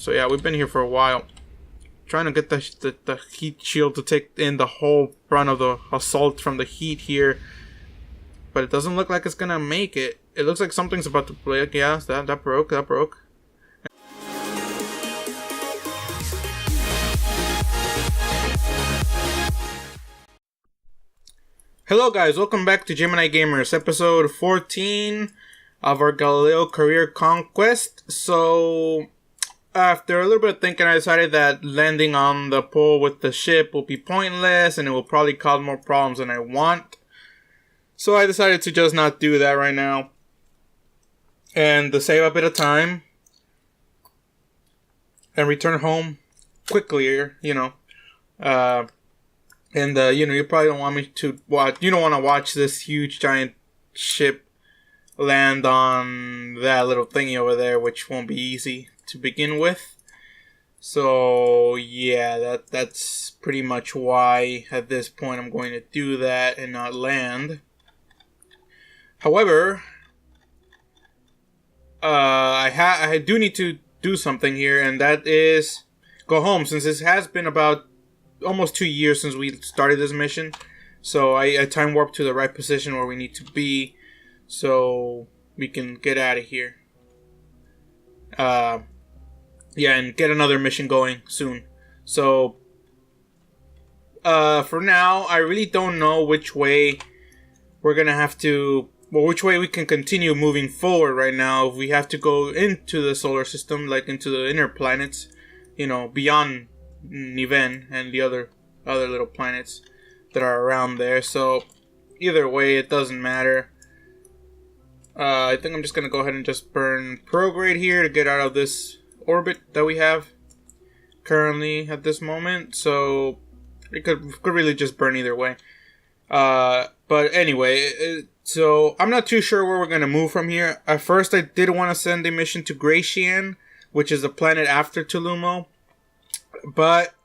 So yeah, we've been here for a while. Trying to get the heat shield to take in the whole brunt of the assault from the heat here. But it doesn't look like it's gonna make it. It looks like something's about to break. Yeah, that broke. That broke. Hello guys, welcome back to Gemini Gamers, episode 14 of our Galileo career conquest. So, after a little bit of thinking, I decided that landing on the pole with the ship will be pointless and it will probably cause more problems than I want. So I decided to just not do that right now. And to save a bit of time and return home quickly, you know. You probably don't want me to watch. You don't want to watch this huge giant ship land on that little thingy over there, which won't be easy to begin with. So yeah, that's pretty much why at this point I'm going to do that and not land. However, I do need to do something here, and that is go home, since this has been about almost 2 years since we started this mission. So I time warped to the right position where we need to be, so we can get out of here. Yeah, and get another mission going soon. So for now, I really don't know which way we're gonna have to, well, which way we can continue moving forward right now. If we have to go into the solar system, like into the inner planets, you know, beyond Niven and the other little planets that are around there. So either way, it doesn't matter. I think I'm just gonna go ahead and just burn prograde here to get out of this orbit that we have currently at this moment. So it could really just burn either way. But anyway, so I'm not too sure where we're gonna move from here. At first, I did want to send a mission to Gratian, which is the planet after Tulumo. But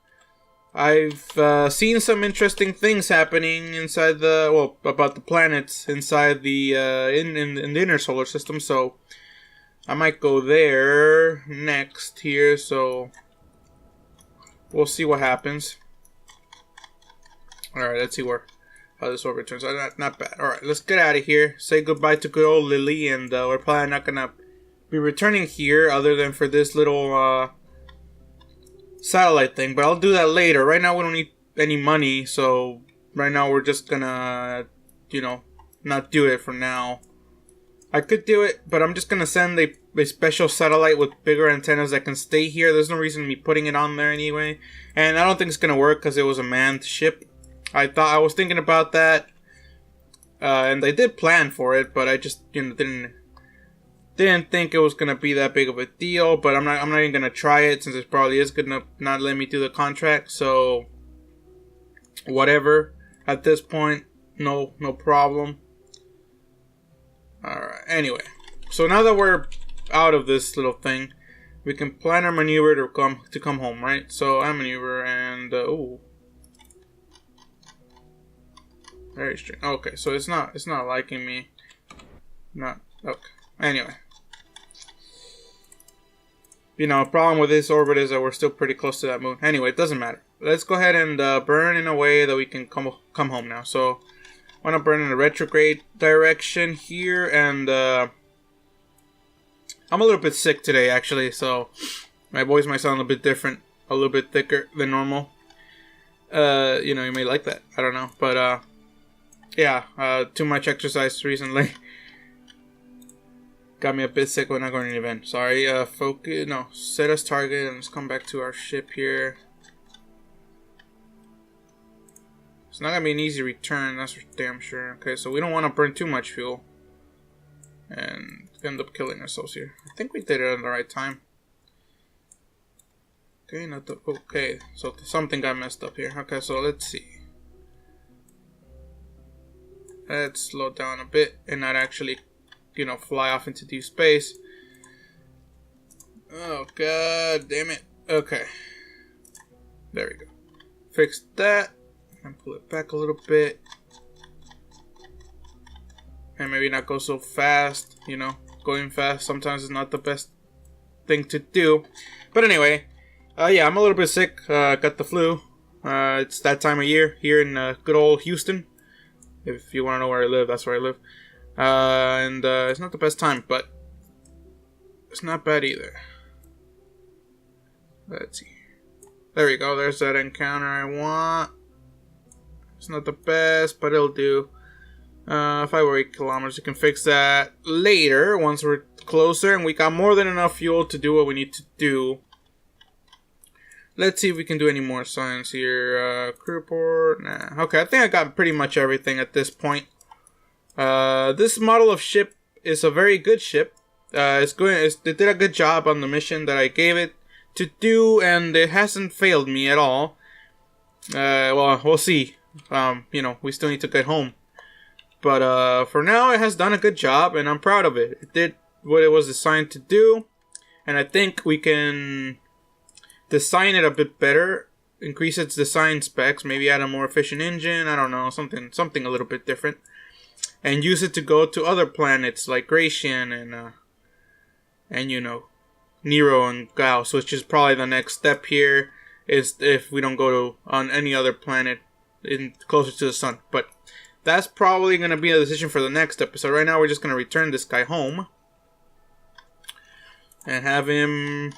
I've seen some interesting things happening inside about the planets inside the in the inner solar system. So I might go there next here. So we'll see what happens. All right, let's see how this orbit turns out. Not bad. All right, let's get out of here. Say goodbye to good old Lilly, and we're probably not gonna be returning here other than for this little satellite thing, but I'll do that later. Right now we don't need any money, so right now we're just gonna, you know, not do it for now. I could do it, but I'm just gonna send a special satellite with bigger antennas that can stay here. There's no reason me putting it on there anyway, and I don't think it's gonna work because it was a manned ship. I was thinking about that, and I did plan for it, but I just, you know, didn't think it was gonna be that big of a deal. But I'm not even gonna try it, since it probably is gonna not let me do the contract. So whatever. At this point, no problem. Alright, anyway. So now that we're out of this little thing, we can plan our maneuver to come home, right? So I maneuver and ooh. Very strange. Okay, so it's not liking me. Not okay. Anyway. You know, problem with this orbit is that we're still pretty close to that moon. Anyway, it doesn't matter. Let's go ahead and burn in a way that we can come home now. So, I want to burn in a retrograde direction here, and I'm a little bit sick today, actually, so my voice might sound a bit different, a little bit thicker than normal. You know, you may like that. I don't know, but yeah, too much exercise recently. Got me a bit sick when I go to an event. Sorry, focus, no, set as target, and let's come back to our ship here. It's not gonna be an easy return, that's for damn sure. Okay, so we don't want to burn too much fuel and end up killing ourselves here. I think we did it at the right time. Okay, so something got messed up here. Okay, so let's see. Let's slow down a bit and not actually, you know, fly off into deep space. Oh god damn it. Okay, there we go. Fix that and pull it back a little bit, and maybe not go so fast. You know, going fast sometimes is not the best thing to do. But anyway, yeah, I'm a little bit sick. Got the flu. It's that time of year here in good old Houston. If you want to know where I live, that's where I live. And it's not the best time, but it's not bad either. Let's see. There we go. There's that encounter I want. It's not the best, but it'll do. If I were 8 kilometers, you can fix that later once we're closer and we got more than enough fuel to do what we need to do. Let's see if we can do any more science here. Crew report. Nah. Okay, I think I got pretty much everything at this point. This model of ship is a very good ship. It did a good job on the mission that I gave it to do, and it hasn't failed me at all. Well, we'll see. You know, we still need to get home. But for now, it has done a good job, and I'm proud of it. It did what it was designed to do, and I think we can design it a bit better, increase its design specs, maybe add a more efficient engine, I don't know, something a little bit different, and use it to go to other planets like Gratian and you know, Nero and Gauss, which is probably the next step here, is if we don't go to on any other planet closer to the sun. But that's probably going to be a decision for the next episode. Right now we're just going to return this guy home and have him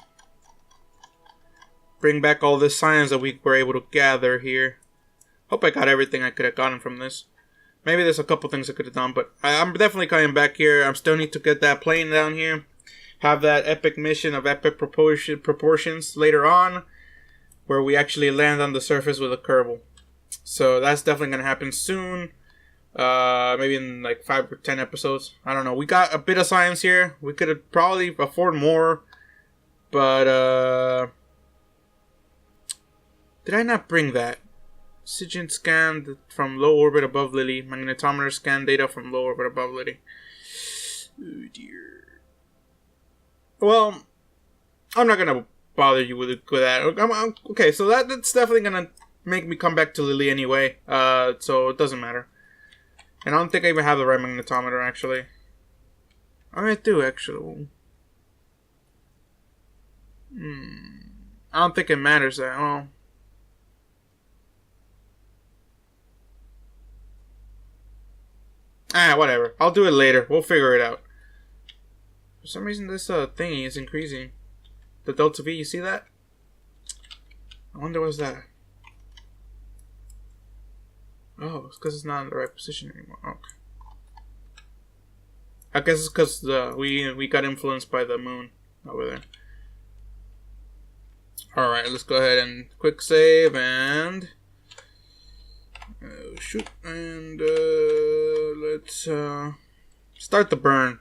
bring back all this science that we were able to gather here. Hope I got everything I could have gotten from this. Maybe there's a couple things I could have done, but I'm definitely coming back here. I still need to get that plane down here. Have that epic mission of epic proportions later on, where we actually land on the surface with a Kerbal. So that's definitely going to happen soon. Maybe in like 5 or 10 episodes. I don't know. We got a bit of science here. We could have probably afford more. But, did I not bring that? Oxygen scan from low orbit above Lilly. Magnetometer scan data from low orbit above Lilly. Oh dear. Well, I'm not gonna bother you with that. Okay, so that's definitely gonna make me come back to Lilly anyway. So it doesn't matter. And I don't think I even have the right magnetometer actually. I do actually. I don't think it matters that. Well. Whatever. I'll do it later. We'll figure it out. For some reason, this thingy is increasing. The delta V, you see that? I wonder what's that. Oh, it's because it's not in the right position anymore. Okay. I guess it's because we got influenced by the moon over there. Alright, let's go ahead and quick save and... Oh, shoot. And let's start the burn.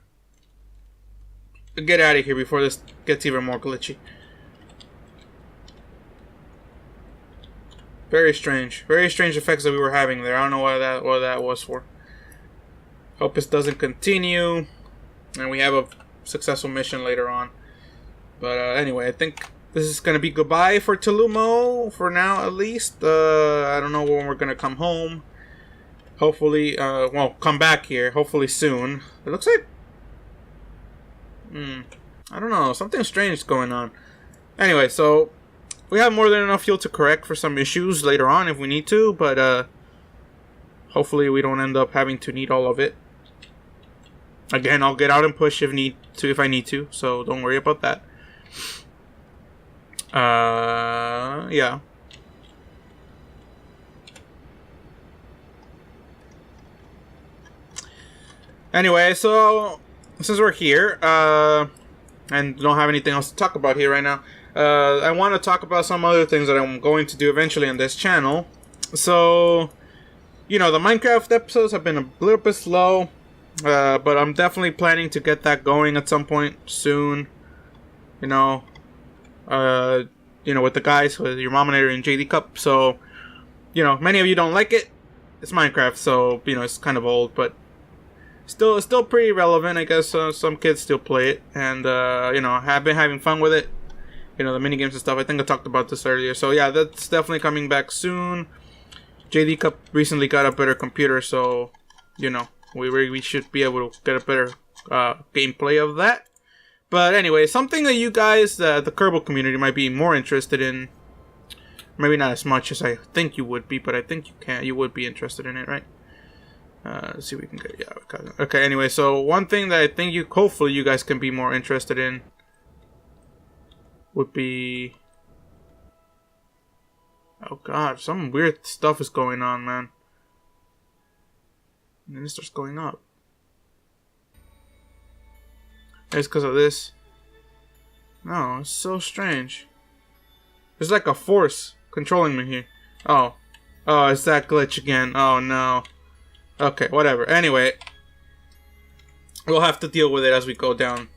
Get out of here before this gets even more glitchy. Very strange effects that we were having there. I don't know what that was for. Hope this doesn't continue, and we have a successful mission later on. But anyway, I think this is gonna be goodbye for Tulumo for now, at least. I don't know when we're gonna come home. Hopefully, well, come back here. Hopefully soon. It looks like. I don't know. Something strange is going on. Anyway, so we have more than enough fuel to correct for some issues later on if we need to, but hopefully we don't end up having to need all of it. Again, I'll get out and push if I need to, so don't worry about that. Yeah. Anyway, so since we're here, and don't have anything else to talk about here right now, I want to talk about some other things that I'm going to do eventually on this channel. So, you know, the Minecraft episodes have been a little bit slow, but I'm definitely planning to get that going at some point soon. You know, with the guys, with your Mominator and JD Cup. So, you know, many of you don't like it. It's Minecraft, so, you know, it's kind of old, but it's still pretty relevant. I guess some kids still play it, and you know, have been having fun with it. You know, the mini games and stuff. I think I talked about this earlier. So yeah, that's definitely coming back soon. JD Cup recently got a better computer, so you know, we should be able to get a better gameplay of that. But anyway, something that you guys, the Kerbal community, might be more interested in. Maybe not as much as I think you would be, but I think you would be interested in it, right? Let's see if we can get, yeah. Okay, anyway, so one thing that I think hopefully you guys can be more interested in would be, oh god, some weird stuff is going on, man. And then it starts going up. It's because of this. No, it's so strange. There's like a force controlling me here. Oh, it's that glitch again. Oh no. Okay, whatever. Anyway, we'll have to deal with it as we go down.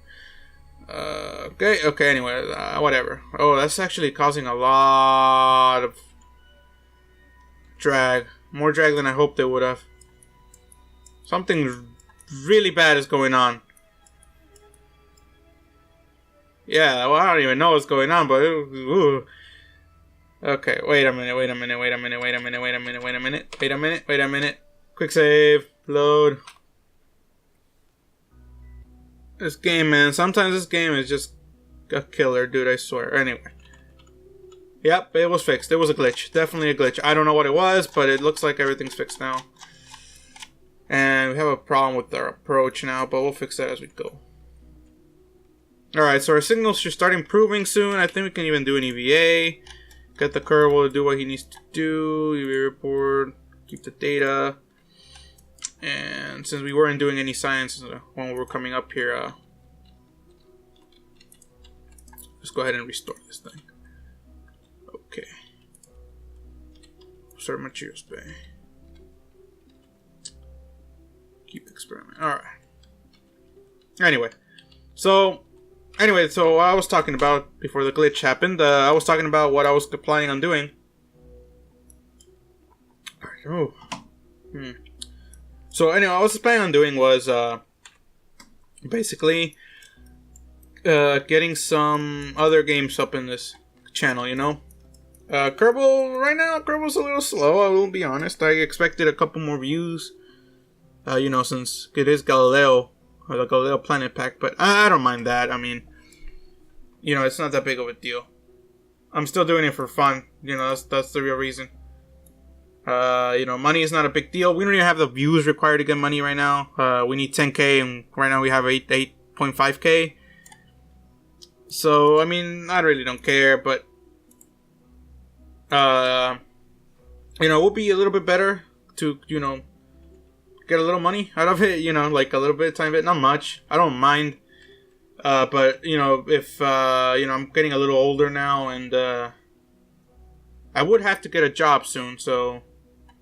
Okay, anyway, whatever. Oh, that's actually causing a lot of drag. More drag than I hoped it would have. Something really bad is going on. Yeah, well, I don't even know what's going on, but... Ooh. Okay, wait a minute. Quick save. Load. This game, man. Sometimes this game is just a killer, dude, I swear. Anyway. Yep, it was fixed. It was a glitch. Definitely a glitch. I don't know what it was, but it looks like everything's fixed now. And we have a problem with our approach now, but we'll fix that as we go. Alright, so our signals should start improving soon. I think we can even do an EVA. Get the Kerbal to do what he needs to do. EVA report. Keep the data. And since we weren't doing any science when we were coming up here, let's go ahead and restore this thing. Okay. Start materials bay. Keep experiment. Alright. Anyway, so what I was talking about before the glitch happened, I was talking about what I was planning on doing. Oh. So anyway, what I was planning on doing was basically getting some other games up in this channel, you know. Kerbal, right now, Kerbal's a little slow, I will be honest. I expected a couple more views, you know, since it is Galileo, or the Galileo Planet Pack, but I don't mind that. I mean, you know, it's not that big of a deal. I'm still doing it for fun, you know, that's the real reason. You know, money is not a big deal. We don't even have the views required to get money right now. We need 10k, and right now we have 8.5k. So, I mean, I really don't care, but you know, it would be a little bit better to, you know, get a little money out of it, you know, like a little bit of time of it, not much. I don't mind. But, you know, if, you know, I'm getting a little older now, and I would have to get a job soon, so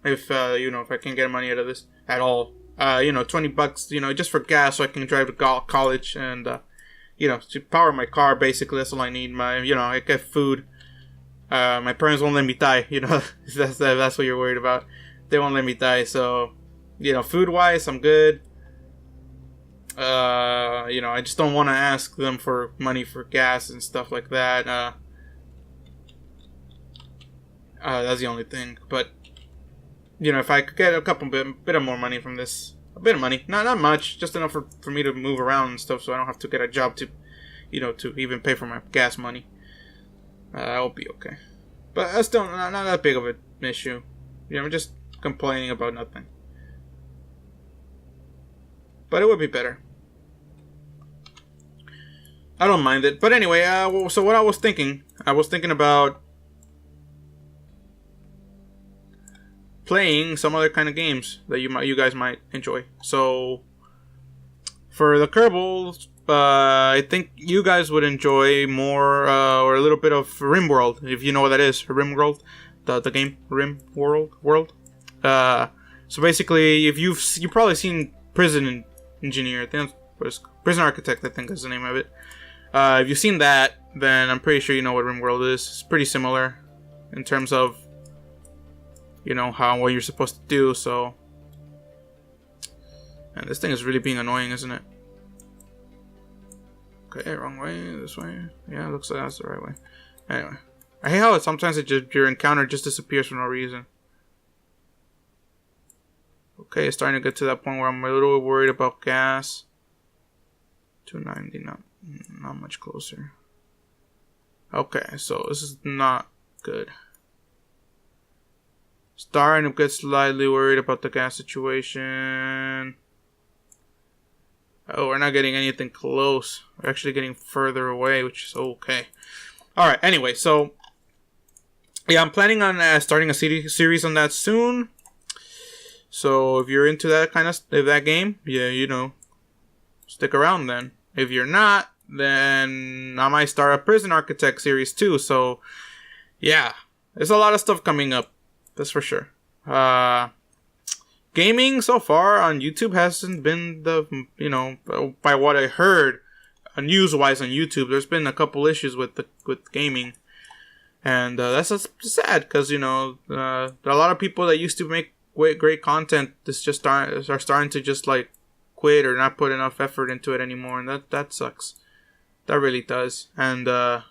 if, you know, if I can't get money out of this at all, you know, $20, you know, just for gas so I can drive to college and, you know, to power my car, basically, that's all I need. You know, I get food. My parents won't let me die, you know, that's what you're worried about. They won't let me die, so, you know, food-wise, I'm good. You know, I just don't want to ask them for money for gas and stuff like that. That's the only thing. But, you know, if I could get a bit of more money from this, a bit of money, not much, just enough for me to move around and stuff, so I don't have to get a job to, you know, to even pay for my gas money. I'll be okay. But that's still not that big of an issue. You know, I'm just complaining about nothing. But it would be better. I don't mind it. But anyway, so what I was thinking about playing some other kind of games that you guys might enjoy. So for the Kerbal, I think you guys would enjoy more or a little bit of RimWorld, if you know what that is. RimWorld, the game RimWorld. So basically, if you've probably seen Prison Engineer, I think Prison Architect, I think is the name of it. If you've seen that, then I'm pretty sure you know what RimWorld is. It's pretty similar in terms of, you know, what you're supposed to do. So, and this thing is really being annoying, isn't it? Okay, wrong way. This way. Yeah, it looks like that's the right way. Anyway, I hate how sometimes your encounter just disappears for no reason. Okay, it's starting to get to that point where I'm a little worried about gas. 290 now. Not much closer. Okay, so this is not good. Starting to get slightly worried about the gas situation. Oh, we're not getting anything close. We're actually getting further away, which is okay. Alright, anyway, so... yeah, I'm planning on starting a series on that soon. So, if you're into that kind of... that game, yeah, you know, stick around then. If you're not, then I might start a Prison Architect series too. So, yeah, there's a lot of stuff coming up. That's for sure. Gaming so far on YouTube hasn't been the, you know, by what I heard, news-wise on YouTube, there's been a couple issues with gaming. And that's just sad because, you know, there are a lot of people that used to make great content are starting to just like quit or not put enough effort into it anymore, and that sucks. That really does. And that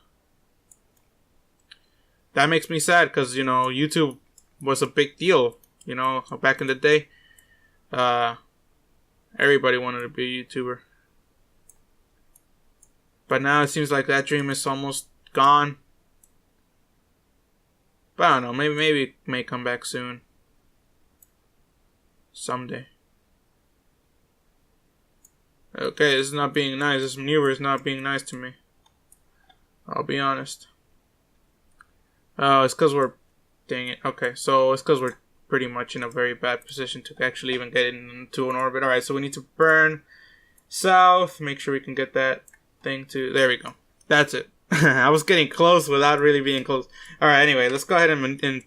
makes me sad because, you know, YouTube was a big deal, you know, back in the day. Everybody wanted to be a YouTuber. But now it seems like that dream is almost gone. But I don't know, maybe it may come back soon. Someday. Okay, this is not being nice. This maneuver is not being nice to me. I'll be honest. Oh, it's because we're... dang it. Okay, so it's because we're pretty much in a very bad position to actually even get into an orbit. Alright, so we need to burn south. Make sure we can get that thing to... there we go. That's it. I was getting close without really being close. Alright, anyway, let's go ahead and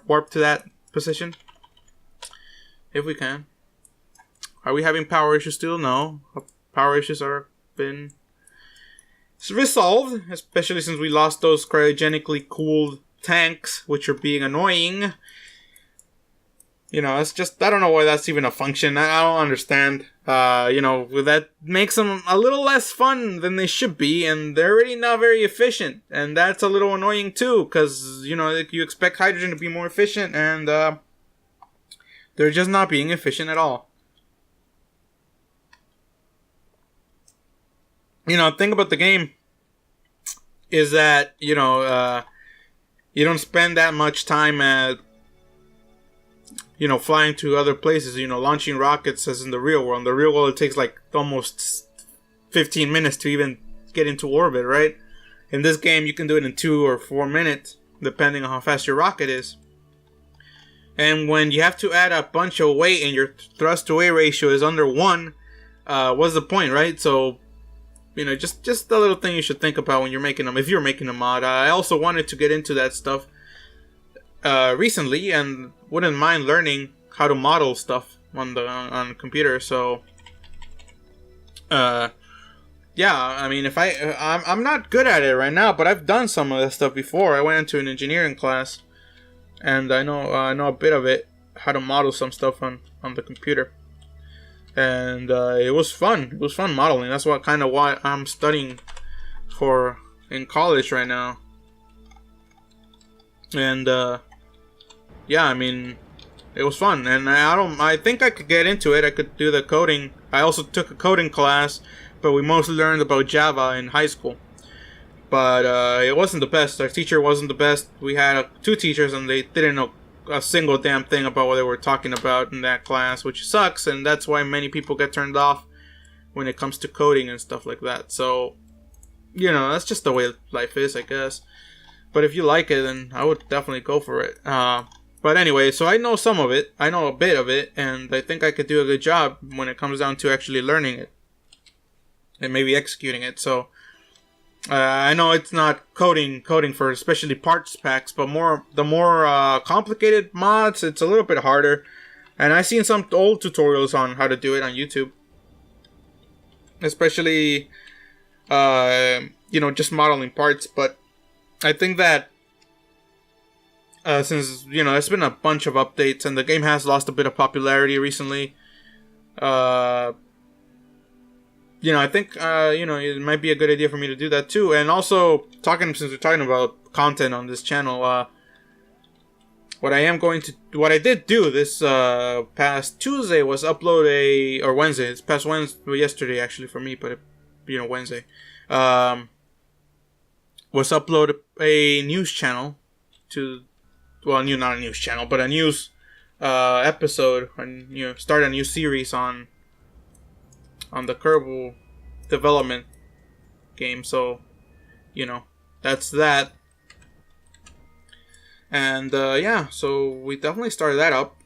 warp to that position. If we can. Are we having power issues still? No. Power issues are been resolved, especially since we lost those cryogenically cooled tanks, which are being annoying. You know, it's just, I don't know why that's even a function. I don't understand. You know, that makes them a little less fun than they should be, and they're already not very efficient. And that's a little annoying too, because, you know, you expect hydrogen to be more efficient, and they're just not being efficient at all. You know, the thing about the game is that, you know, you don't spend that much time at, you know, flying to other places, you know, launching rockets as in the real world. In the real world, it takes like almost 15 minutes to even get into orbit, right? In this game, you can do it in 2 or 4 minutes, depending on how fast your rocket is. And when you have to add a bunch of weight and your thrust-to-weight ratio is under 1, what's the point, right? So, you know, just a little thing you should think about when you're making them, if you're making a mod. I also wanted to get into that stuff recently, and wouldn't mind learning how to model stuff on the computer. So, yeah, I mean, if I'm not good at it right now, but I've done some of this stuff before. I went into an engineering class, and I know a bit of it, how to model some stuff on the computer. And it was fun. It was fun modeling. That's what I'm studying for in college right now. And yeah, I mean, it was fun. And I think I could get into it. I could do the coding. I also took a coding class, but we mostly learned about Java in high school. But it wasn't the best. Our teacher wasn't the best. We had 2 teachers, and they didn't know a single damn thing about what they were talking about in that class, which sucks, and that's why many people get turned off when it comes to coding and stuff like that. So, you know, that's just the way life is, I guess. But if you like it, then I would definitely go for it. But anyway, so I know some of it. I know a bit of it, and I think I could do a good job when it comes down to actually learning it and maybe executing it. So I know it's not coding for especially parts packs, but the more complicated mods, it's a little bit harder. And I've seen some old tutorials on how to do it on YouTube, especially you know, just modeling parts. But I think that since, you know, there's been a bunch of updates and the game has lost a bit of popularity recently, you know, I think, you know, it might be a good idea for me to do that too. And also, since we're talking about content on this channel, what I did do this past Tuesday was upload or Wednesday. It's past Wednesday, yesterday actually for me, but you know, Wednesday. was upload a news channel to, well, not a news channel, but a news episode, and start a new series on the Kerbal development game. So, that's that. And yeah, so we definitely started that up,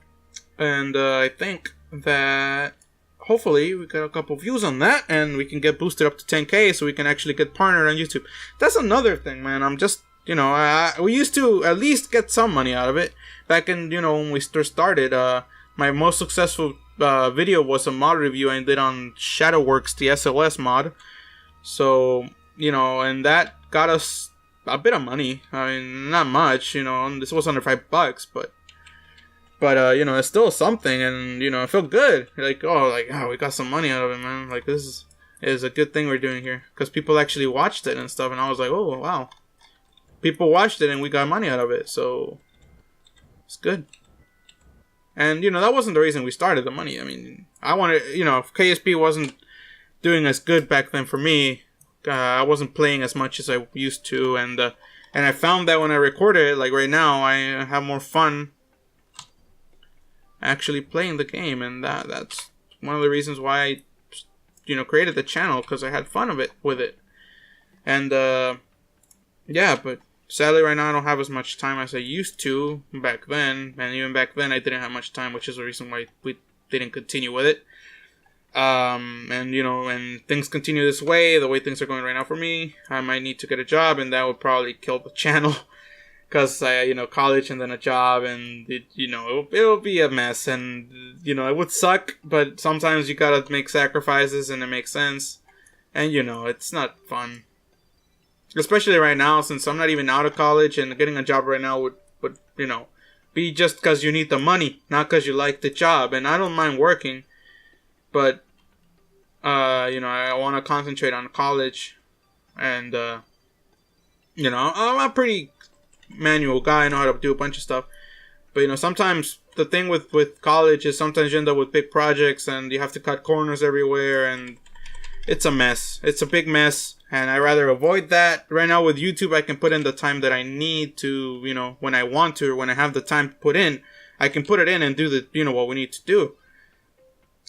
and I think that hopefully we get a couple views on that, and we can get boosted up to 10K, so we can actually get partnered on YouTube. That's another thing, man. I'm just, we used to at least get some money out of it back in, when we first started. My most successful video was a mod review I did on Shadowworks, the SLS mod. So, and that got us a bit of money. I mean, not much, this was under $5, but it's still something, and, it felt good. Like, we got some money out of it, man. Like, this is a good thing we're doing here, because people actually watched it and stuff, and I was like, oh, wow. People watched it, and we got money out of it, so it's good. And, that wasn't the reason we started the money. I mean, I wanted, if KSP wasn't doing as good back then for me, I wasn't playing as much as I used to, and I found that when I recorded it, like right now, I have more fun actually playing the game, and that's one of the reasons why I, created the channel, because I had fun with it. And yeah, but sadly right now I don't have as much time as I used to back then, and even back then I didn't have much time, which is the reason why we didn't continue with it. And and things continue this way, the way things are going right now for me, I might need to get a job, and that would probably kill the channel. Because college and then a job, and it'll be a mess, and it would suck, but sometimes you gotta make sacrifices, and it makes sense, and it's not fun, especially right now, since I'm not even out of college, and getting a job right now would be just because you need the money, not because you like the job. And I don't mind working, but I want to concentrate on college, and I'm a pretty manual guy. I know how to do a bunch of stuff, but sometimes the thing with college is sometimes you end up with big projects, and you have to cut corners everywhere, and it's a mess. It's a big mess, and I rather avoid that. Right now with YouTube, I can put in the time that I need to, when I want to, or when I have the time to put in, I can put it in and do the what we need to do.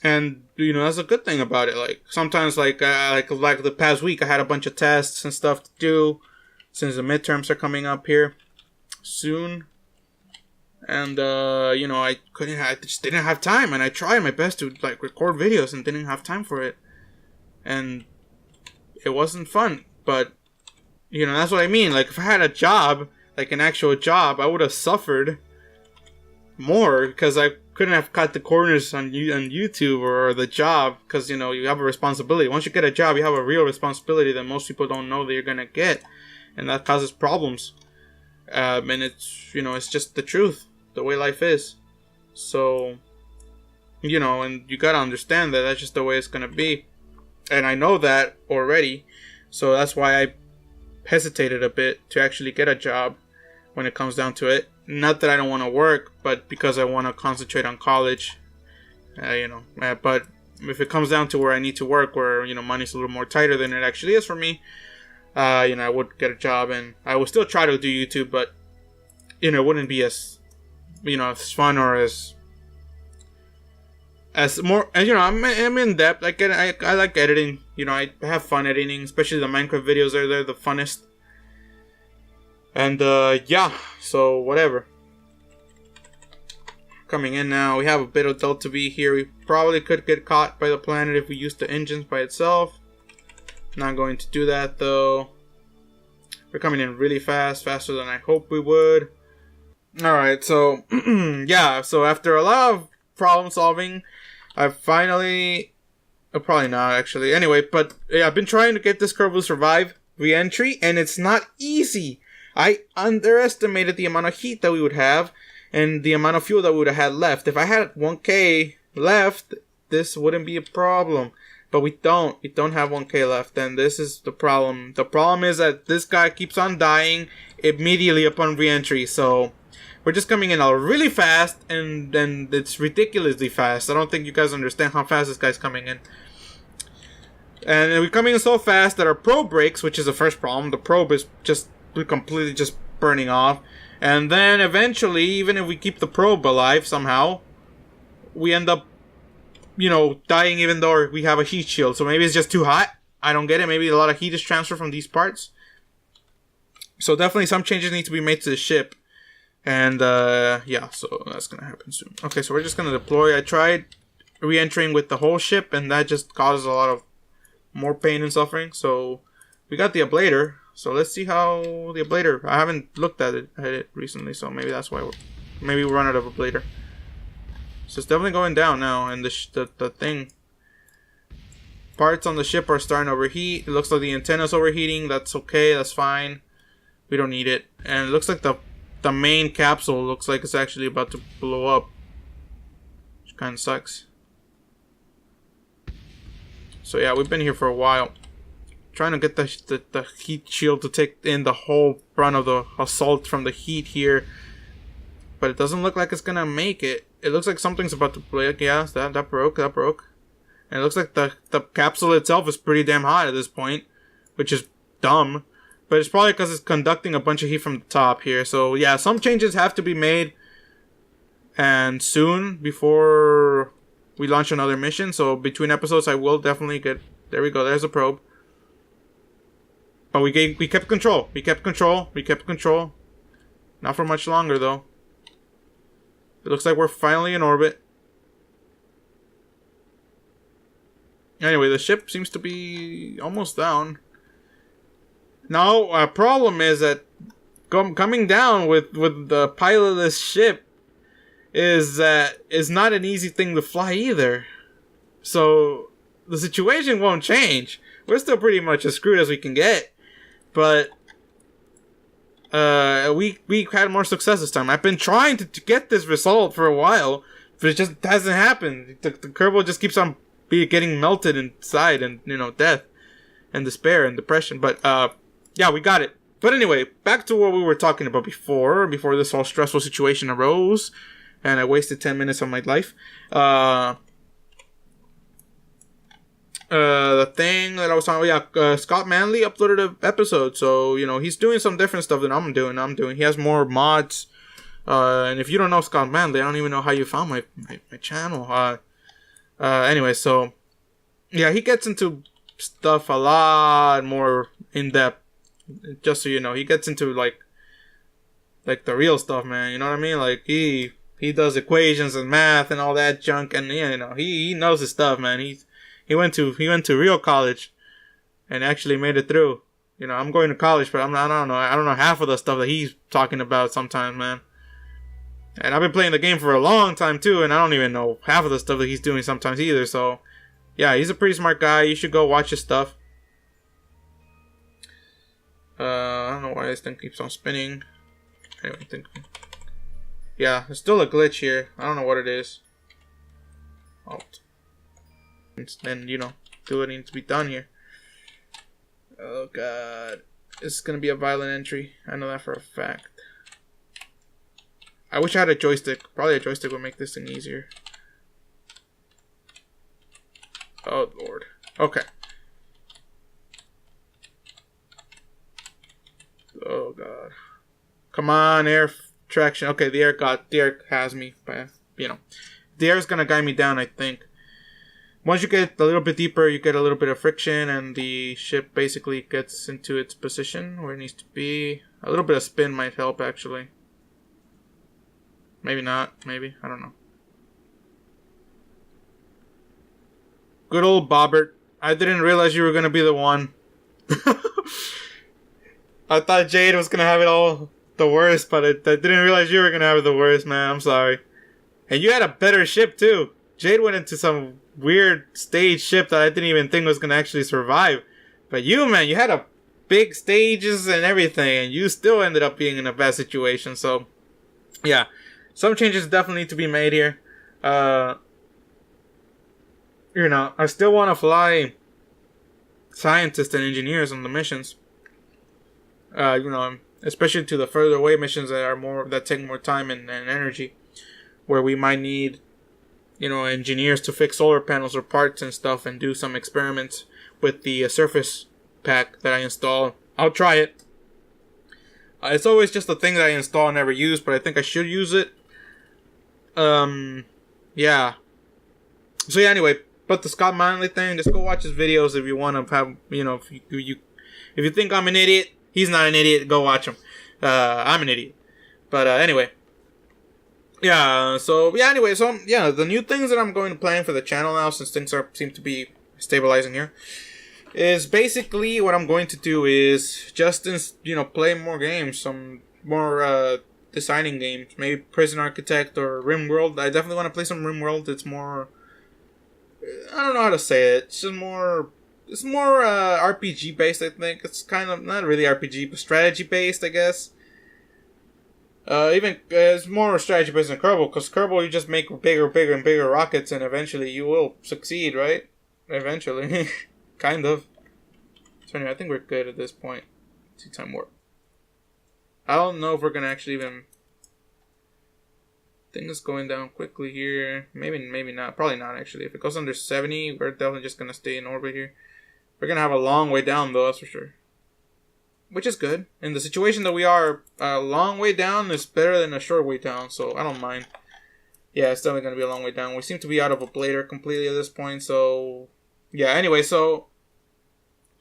And that's a good thing about it. Like sometimes, like the past week, I had a bunch of tests and stuff to do, since the midterms are coming up here soon, and I just didn't have time, and I tried my best to record videos and didn't have time for it, and it wasn't fun. But that's what I mean. Like if I had a job, like an actual job, I would have suffered more, because I couldn't have cut the corners on YouTube or the job, because you have a responsibility. Once you get a job, you have a real responsibility that most people don't know that you're gonna get, and that causes problems. And it's it's just the truth, the way life is. So and you gotta understand that that's just the way it's gonna be, and I know that already. So that's why I hesitated a bit to actually get a job when it comes down to it. Not that I don't want to work, but because I want to concentrate on college. But if it comes down to where I need to work, where money's a little more tighter than it actually is for me, I would get a job, and I would still try to do YouTube, but it wouldn't be as as fun, or as more. And I'm in depth. I like editing. I have fun editing, especially the Minecraft videos. They're the funnest. And yeah, so whatever. Coming in now, we have a bit of Delta V here. We probably could get caught by the planet if we used the engines by itself. Not going to do that though. We're coming in really fast, faster than I hoped we would. Alright, so yeah, so after a lot of problem solving, I finally probably not actually. Anyway, but yeah, I've been trying to get this Kerbal Survive re-entry, and it's not easy. I underestimated the amount of heat that we would have and the amount of fuel that we would have had left. If I had 1K left, this wouldn't be a problem. But we don't have 1K left, and this is the problem. The problem is that this guy keeps on dying immediately upon re-entry, so we're just coming in really fast, and it's ridiculously fast. I don't think you guys understand how fast this guy's coming in. And we're coming in so fast that our probe breaks, which is the first problem. The probe is just completely just burning off. And then eventually, even if we keep the probe alive somehow, we end up, dying even though we have a heat shield. So maybe it's just too hot. I don't get it. Maybe a lot of heat is transferred from these parts. So definitely some changes need to be made to the ship. And, yeah, so that's going to happen soon. Okay, so we're just going to deploy. I tried re-entering with the whole ship, and that just causes a lot of more pain and suffering. So we got the ablator. So let's see how the ablator... I haven't looked at it recently, so maybe that's why maybe we run out of ablator. So it's definitely going down now, and the thing... Parts on the ship are starting to overheat. It looks like the antenna's overheating. That's okay, that's fine. We don't need it. And it looks like the main capsule looks like it's actually about to blow up. Which kind of sucks. So yeah, we've been here for a while. Trying to get the heat shield to take in the whole brunt of the assault from the heat here. But it doesn't look like it's gonna make it. It looks like something's about to break. Yeah, that broke. And it looks like the capsule itself is pretty damn hot at this point. Which is dumb. But it's probably because it's conducting a bunch of heat from the top here. So yeah, some changes have to be made. And soon, before we launch another mission. So between episodes, I will definitely get... There we go, there's a probe. But we kept control. We kept control. Not for much longer, though. It looks like we're finally in orbit. Anyway, the ship seems to be almost down. Now, a problem is that coming down with the pilotless ship is not an easy thing to fly either. So the situation won't change. We're still pretty much as screwed as we can get. But we had more success this time. I've been trying to get this result for a while, but it just hasn't happened. The Kerbal just keeps on getting melted inside, and death and despair and depression. But yeah, we got it. But anyway, back to what we were talking about before this whole stressful situation arose, and I wasted 10 minutes of my life. The thing that I was talking about, Scott Manley uploaded an episode, so, he's doing some different stuff than I'm doing. He has more mods, and if you don't know Scott Manley, I don't even know how you found my channel. Anyway, so, yeah, he gets into stuff a lot more in-depth, just so you know. He gets into, like the real stuff, man, you know what I mean? Like, he does equations and math and all that junk, and, he knows his stuff, man. He went to real college and actually made it through. I'm going to college, but I don't know half of the stuff that he's talking about sometimes, man. And I've been playing the game for a long time too, and I don't even know half of the stuff that he's doing sometimes either. So, yeah, he's a pretty smart guy. You should go watch his stuff. I don't know why this thing keeps on spinning. Anyway, yeah, there's still a glitch here. I don't know what it is. Alt. And, do what needs to be done here. Oh, God. This is going to be a violent entry. I know that for a fact. I wish I had a joystick. Probably a joystick would make this thing easier. Oh, Lord. Okay. Oh, God. Come on, air traction. Okay, the air has me. But, the air is going to guide me down, I think. Once you get a little bit deeper, you get a little bit of friction, and the ship basically gets into its position where it needs to be. A little bit of spin might help, actually. Maybe not. Maybe. I don't know. Good old Bobert. I didn't realize you were going to be the one. I thought Jade was going to have it all the worst, but I didn't realize you were going to have it the worst, man. I'm sorry. And you had a better ship, too. Jade went into some weird stage ship that I didn't even think was going to actually survive. But you, man, you had a big stages and everything, and you still ended up being in a bad situation. So, yeah, some changes definitely need to be made here. I still want to fly scientists and engineers on the missions. Especially to the further away missions that take more time and energy, where we might need engineers to fix solar panels or parts and stuff and do some experiments. with the Surface pack that I install. I'll try it. It's always just a thing that I install and never use, but I think I should use it. Yeah. So yeah, anyway, but the Scott Manley thing, just go watch his videos if you want to have, if you think I'm an idiot, he's not an idiot, go watch him. I'm an idiot. But anyway. Yeah, so the new things that I'm going to plan for the channel now, since things seem to be stabilizing here, is basically what I'm going to do is just play more games, some more designing games, maybe Prison Architect or RimWorld. I definitely want to play some RimWorld. It's more, I don't know how to say it. It's more RPG based. I think it's kind of not really RPG, but strategy based, I guess. It's more strategy based than Kerbal, because Kerbal you just make bigger and bigger rockets, and eventually you will succeed, right? Eventually, kind of. So anyway, I think we're good at this point. 2-time warp. I don't know if we're gonna actually even. Thing is going down quickly here. Maybe not. Probably not actually. If it goes under 70, we're definitely just gonna stay in orbit here. We're gonna have a long way down though, that's for sure. Which is good. In the situation that we are, a long way down is better than a short way down, so I don't mind. Yeah, it's definitely gonna be a long way down. We seem to be out of a blader completely at this point, so yeah. Anyway, so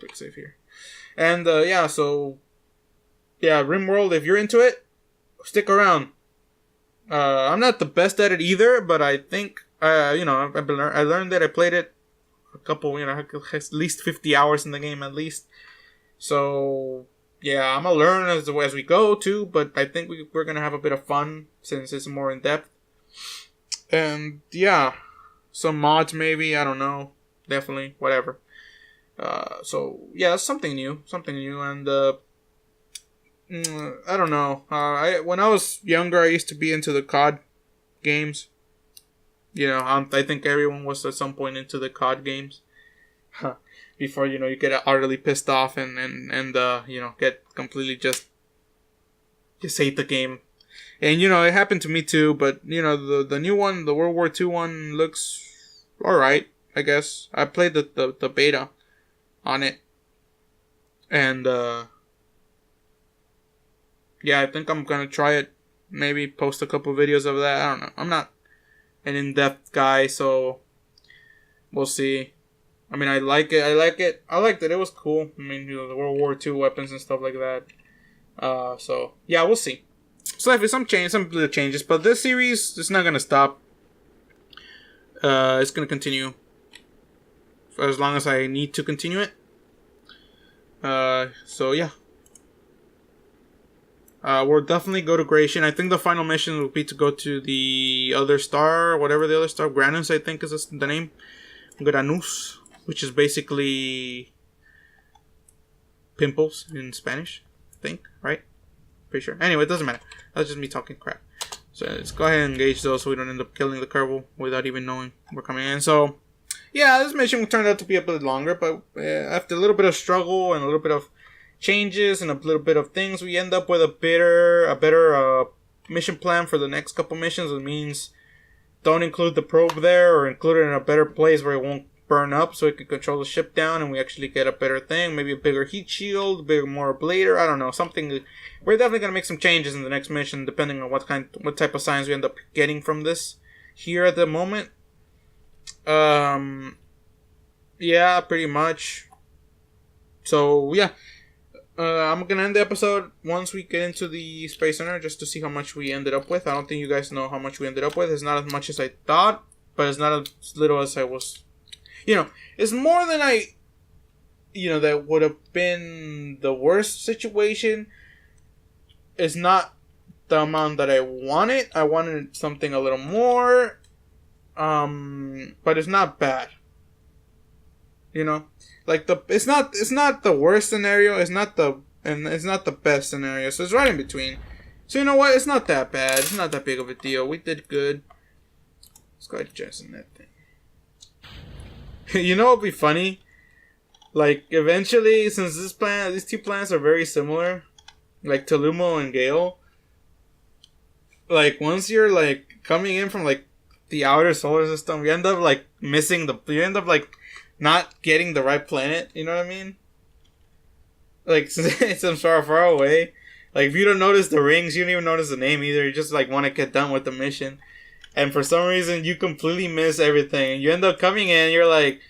quick save here, and RimWorld. If you're into it, stick around. I'm not the best at it either, but I think I learned that I played it a couple, at least 50 hours in the game at least. So yeah, I'm gonna learn as we go too, but I think we're gonna have a bit of fun since it's more in depth. And yeah, some mods maybe, I don't know, definitely whatever. So yeah, that's something new, and I don't know. When I was younger, I used to be into the COD games. I think everyone was at some point into the COD games. Before you get utterly pissed off and get completely just hate the game. And it happened to me too. But the new one, the World War II one, looks alright, I guess. I played the beta on it, and yeah, I think I'm gonna try it. Maybe post a couple videos of that. I don't know. I'm not an in-depth guy, so we'll see. I mean, I like it. I liked it. It was cool. I mean, the World War II weapons and stuff like that. So yeah, we'll see. So if some little changes, but this series is not gonna stop. It's gonna continue for as long as I need to continue it. So yeah. We'll definitely go to Gratian. I think the final mission will be to go to the other star, whatever the other star, Granus, I think is the name. Granus, which is basically pimples in Spanish, I think, right? Pretty sure. Anyway, it doesn't matter. That's just me talking crap. So let's go ahead and engage those so we don't end up killing the Kerbal without even knowing we're coming in. So, yeah, this mission turned out to be a bit longer, but after a little bit of struggle and a little bit of changes and a little bit of things, we end up with a better mission plan for the next couple missions. It means don't include the probe there, or include it in a better place where it won't burn up, so it can control the ship down, and we actually get a better thing. Maybe a bigger heat shield, more blader. I don't know, something. We're definitely gonna make some changes in the next mission, depending on what type of science we end up getting from this here at the moment. Yeah, pretty much. So yeah. I'm gonna end the episode once we get into the Space Center, just to see how much we ended up with. I don't think you guys know how much we ended up with. It's not as much as I thought, but it's not as little as I was. It's more than that would have been the worst situation. It's not the amount that I wanted. I wanted something a little more, but it's not bad. Like it's not the worst scenario, it's not the best scenario, so it's right in between. So you know what? It's not that bad. It's not that big of a deal. We did good. Let's go ahead and jettison that thing. What'd be funny? Like eventually, since these two planets are very similar, like Tulumo and Gale. Like once you're like coming in from like the outer solar system, you end up like missing not getting the right planet. You know what I mean? Like, it's some far, far away. Like, if you don't notice the rings, you don't even notice the name either. You just, like, want to get done with the mission. And for some reason, you completely miss everything. And you end up coming in, you're like,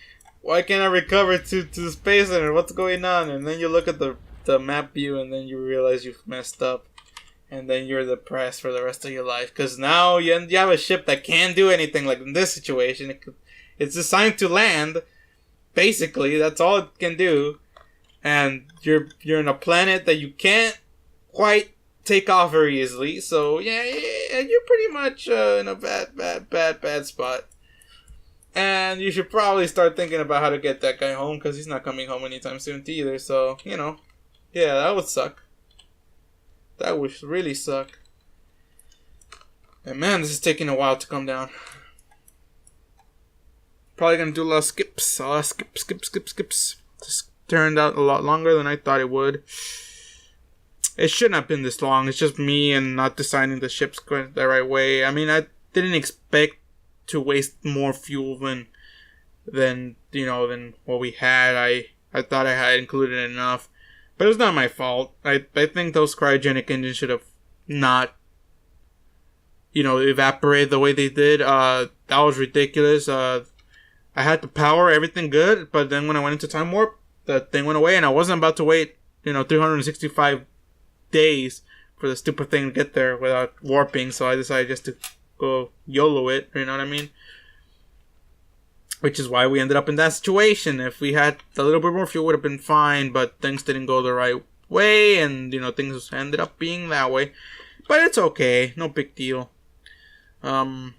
why can't I recover to the Space Center? What's going on? And then you look at the map view, and then you realize you've messed up. And then you're depressed for the rest of your life. Because now you have a ship that can't do anything. Like, in this situation, it's designed to land. Basically, that's all it can do. And you're in a planet that you can't quite take off very easily. So yeah, you're pretty much in a bad spot. And you should probably start thinking about how to get that guy home, because he's not coming home anytime soon either. So, you know, yeah, that would suck. That would really suck. And man, this is taking a while to come down. Probably gonna do a lot of skips. Skips. Just turned out a lot longer than I thought it would. It shouldn't have been this long. It's just me and not designing the ships going the right way. I mean, I didn't expect to waste more fuel than what we had. I thought I had included enough, but it was not my fault. I think those cryogenic engines should have not, evaporated the way they did. That was ridiculous. I had the power, everything good, but then when I went into time warp, the thing went away, and I wasn't about to wait, 365 days for the stupid thing to get there without warping, so I decided just to go YOLO it, you know what I mean? Which is why we ended up in that situation. If we had a little bit more fuel, would have been fine, but things didn't go the right way, and, things ended up being that way. But it's okay, no big deal. How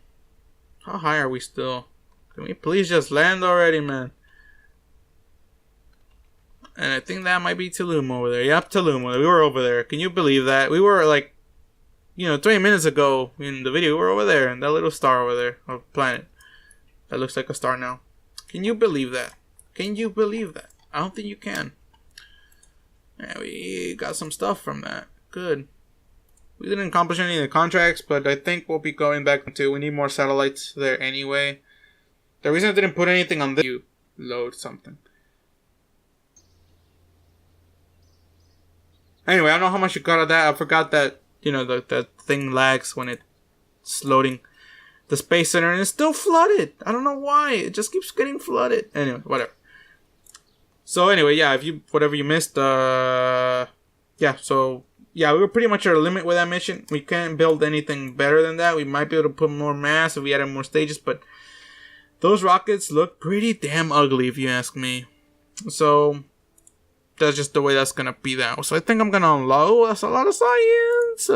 high are we still? Can we please just land already, man? And I think that might be Tulum over there. Yep, Tulum. We were over there. Can you believe that? We were like, 20 minutes ago in the video, we were over there. And that little star over there, or planet, that looks like a star now. Can you believe that? Can you believe that? I don't think you can. Yeah, we got some stuff from that. Good. We didn't accomplish any of the contracts, but I think we'll be going back to. We need more satellites there anyway. The reason I didn't put anything on this, you load something. Anyway, I don't know how much you got of that. I forgot that, the thing lags when it's loading the Space Center, and it's still flooded. I don't know why. It just keeps getting flooded. Anyway, whatever. So anyway, yeah, whatever you missed, we were pretty much at our limit with that mission. We can't build anything better than that. We might be able to put more mass if we added more stages, but those rockets look pretty damn ugly, if you ask me. So that's just the way that's gonna be now. So I think I'm gonna unload. That's a lot of science.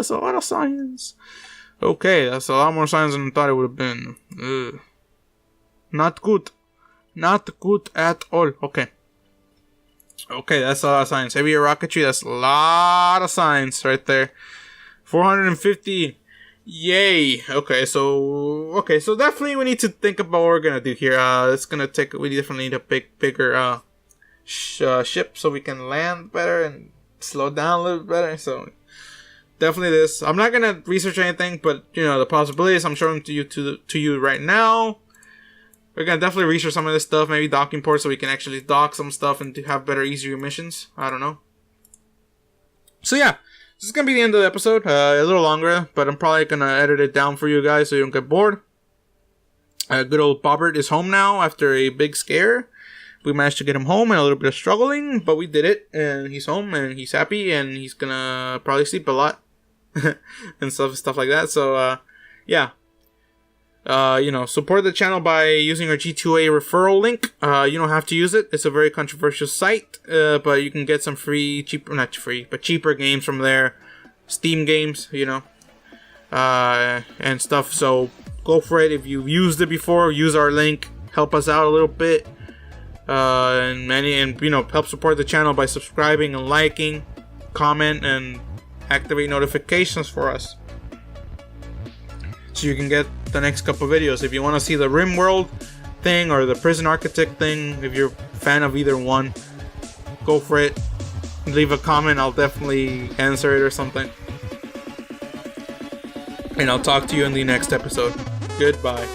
Okay, that's a lot more science than I thought it would have been. Ugh. Not good at all. Okay, that's a lot of science. Heavy rocketry, that's a lot of science right there. 450. Yay. Okay, so definitely we need to think about what we're gonna do here. We definitely need a bigger ship so we can land better and slow down a little better. So definitely this. I'm not gonna research anything, but the possibilities I'm showing to you right now. We're gonna definitely research some of this stuff. Maybe docking ports so we can actually dock some stuff and to have better, easier missions. I don't know. So yeah, this is gonna be the end of the episode. A little longer, but I'm probably gonna edit it down for you guys so you don't get bored. Good old Bobert is home now after a big scare. We managed to get him home and a little bit of struggling, but we did it, and he's home and he's happy, and he's gonna probably sleep a lot and stuff like that. So support the channel by using our G2A referral link. You don't have to use it. It's a very controversial site, but you can get some cheaper games from there. Steam games, and stuff. So go for it. If you've used it before, use our link. Help us out a little bit. And help support the channel by subscribing and liking, comment, and activate notifications for us, so you can get the next couple videos. If you want to see the Rim World thing or the Prison Architect thing, if you're a fan of either one, go for it. Leave a comment, I'll definitely answer it or something. And I'll talk to you in the next episode. Goodbye.